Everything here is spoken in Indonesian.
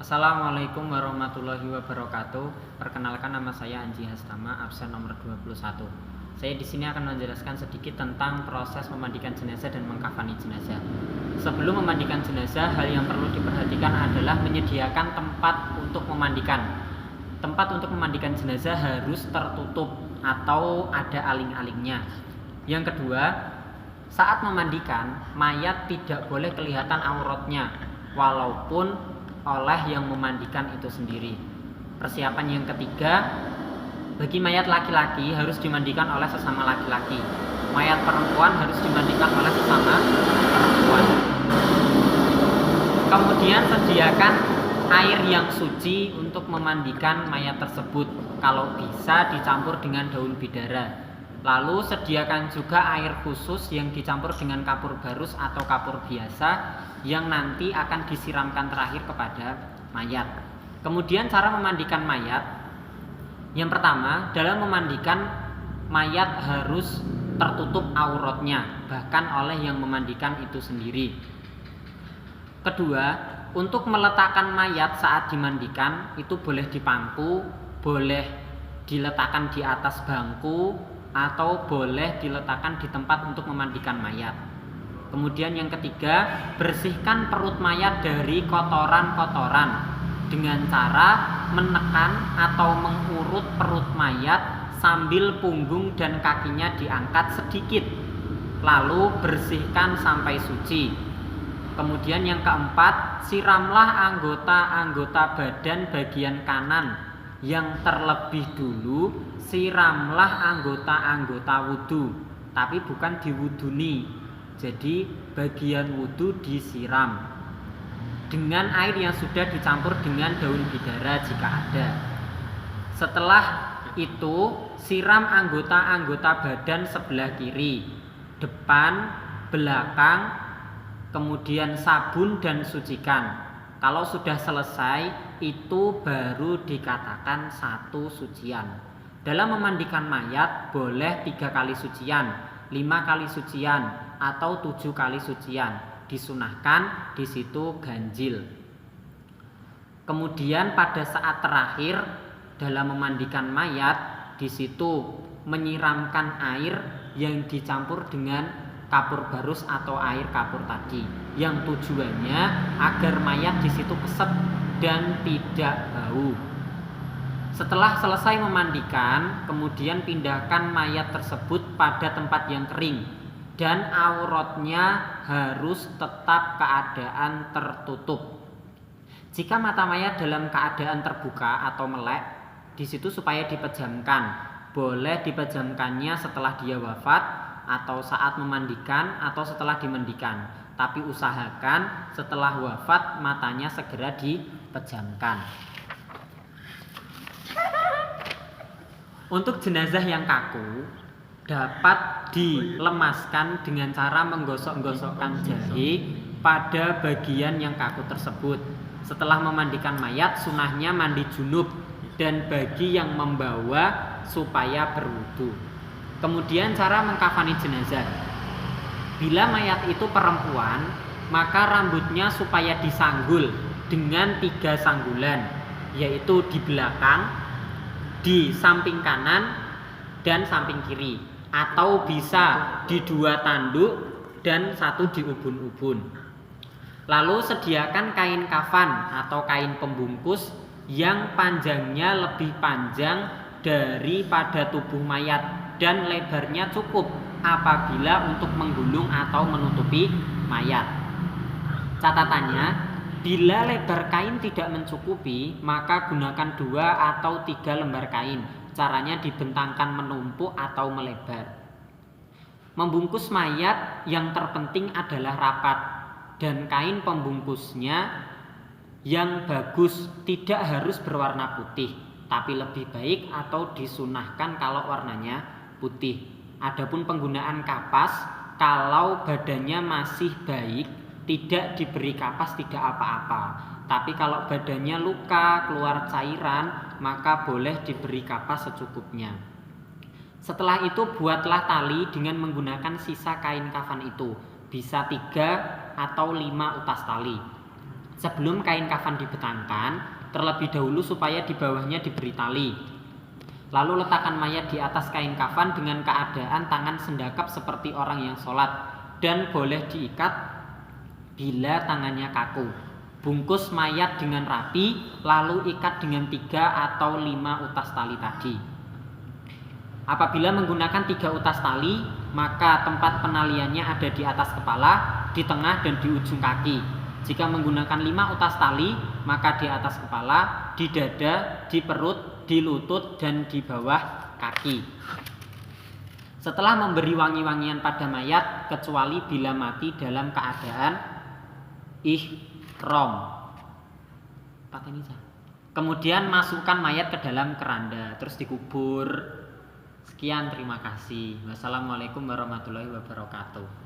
Assalamualaikum warahmatullahi wabarakatuh. Perkenalkan, nama saya Anji Hastama, absen nomor 21. Saya di sini akan menjelaskan sedikit tentang proses memandikan jenazah dan mengkafani jenazah. Sebelum memandikan jenazah, hal yang perlu diperhatikan adalah menyediakan tempat untuk memandikan. Tempat untuk memandikan jenazah harus tertutup atau ada aling-alingnya. Yang kedua, saat memandikan, mayat tidak boleh kelihatan auratnya, walaupun oleh yang memandikan itu sendiri. Persiapan yang ketiga, bagi mayat laki-laki harus dimandikan oleh sesama laki-laki. Mayat perempuan harus dimandikan oleh sesama perempuan. Kemudian sediakan air yang suci untuk memandikan mayat tersebut. Kalau bisa dicampur dengan daun bidara. Lalu sediakan juga air khusus yang dicampur dengan kapur barus atau kapur biasa yang nanti akan disiramkan terakhir kepada mayat. Kemudian cara memandikan mayat. Yang pertama, dalam memandikan mayat harus tertutup auratnya, bahkan oleh yang memandikan itu sendiri. Kedua, untuk meletakkan mayat saat dimandikan itu boleh di pangku, boleh diletakkan di atas bangku, atau boleh diletakkan di tempat untuk memandikan mayat. Kemudian yang ketiga, bersihkan perut mayat dari kotoran-kotoran dengan cara menekan atau mengurut perut mayat sambil punggung dan kakinya diangkat sedikit, lalu bersihkan sampai suci. Kemudian yang keempat, siramlah anggota-anggota badan bagian kanan yang terlebih dulu, siramlah anggota-anggota wudhu, tapi bukan diwuduni. Jadi bagian wudhu disiram dengan air yang sudah dicampur dengan daun bidara jika ada. Setelah itu siram anggota-anggota badan sebelah kiri, depan, belakang, kemudian sabun dan sucikan. Kalau sudah selesai, itu baru dikatakan satu sucian. Dalam memandikan mayat boleh 3 kali sucian, 5 kali sucian, atau 7 kali sucian. Disunahkan di situ ganjil. Kemudian pada saat terakhir dalam memandikan mayat, di situ menyiramkan air yang dicampur dengan kapur barus atau air kapur tadi, yang tujuannya agar mayat di situ keset dan tidak bau. Setelah selesai memandikan, kemudian pindahkan mayat tersebut pada tempat yang kering dan auratnya harus tetap keadaan tertutup. Jika mata mayat dalam keadaan terbuka atau melek, di situ supaya dipejamkan. Boleh dipejamkannya setelah dia wafat, atau saat memandikan, atau setelah dimandikan. Tapi usahakan setelah wafat matanya segera dipejamkan. Untuk jenazah yang kaku dapat dilemaskan dengan cara menggosok-gosokkan jahe pada bagian yang kaku tersebut. Setelah memandikan mayat, sunahnya mandi junub, dan bagi yang membawa supaya berwudu. Kemudian cara mengkafani jenazah. Bila mayat itu perempuan, maka rambutnya supaya disanggul dengan 3 sanggulan, yaitu di belakang, di samping kanan, dan samping kiri, atau bisa di 2 tanduk dan 1 di ubun-ubun. Lalu sediakan kain kafan atau kain pembungkus yang panjangnya lebih panjang daripada tubuh mayat dan lebarnya cukup apabila untuk menggulung atau menutupi mayat. Catatannya, bila lebar kain tidak mencukupi, maka gunakan 2 atau 3 lembar kain. Caranya dibentangkan menumpuk atau melebar. Membungkus mayat yang terpenting adalah rapat, dan kain pembungkusnya yang bagus tidak harus berwarna putih, tapi lebih baik atau disunahkan kalau warnanya putih. Adapun penggunaan kapas, kalau badannya masih baik, tidak diberi kapas tidak apa-apa. Tapi kalau badannya luka, keluar cairan, maka boleh diberi kapas secukupnya. Setelah itu buatlah tali dengan menggunakan sisa kain kafan itu. Bisa 3 atau 5 utas tali. Sebelum kain kafan dibentangkan, terlebih dahulu supaya di bawahnya diberi tali. Lalu letakkan mayat di atas kain kafan dengan keadaan tangan sendakap seperti orang yang sholat, dan boleh diikat bila tangannya kaku. Bungkus mayat dengan rapi, lalu ikat dengan 3 atau 5 utas tali tadi. Apabila menggunakan 3 utas tali, maka tempat penaliannya ada di atas kepala, di tengah, dan di ujung kaki. Jika menggunakan 5 utas tali, maka di atas kepala, di dada, di perut, di lutut, dan di bawah kaki. Setelah memberi wangi-wangian pada mayat, kecuali bila mati dalam keadaan ihram. Kemudian masukkan mayat ke dalam keranda, terus dikubur. Sekian, terima kasih. Wassalamualaikum warahmatullahi wabarakatuh.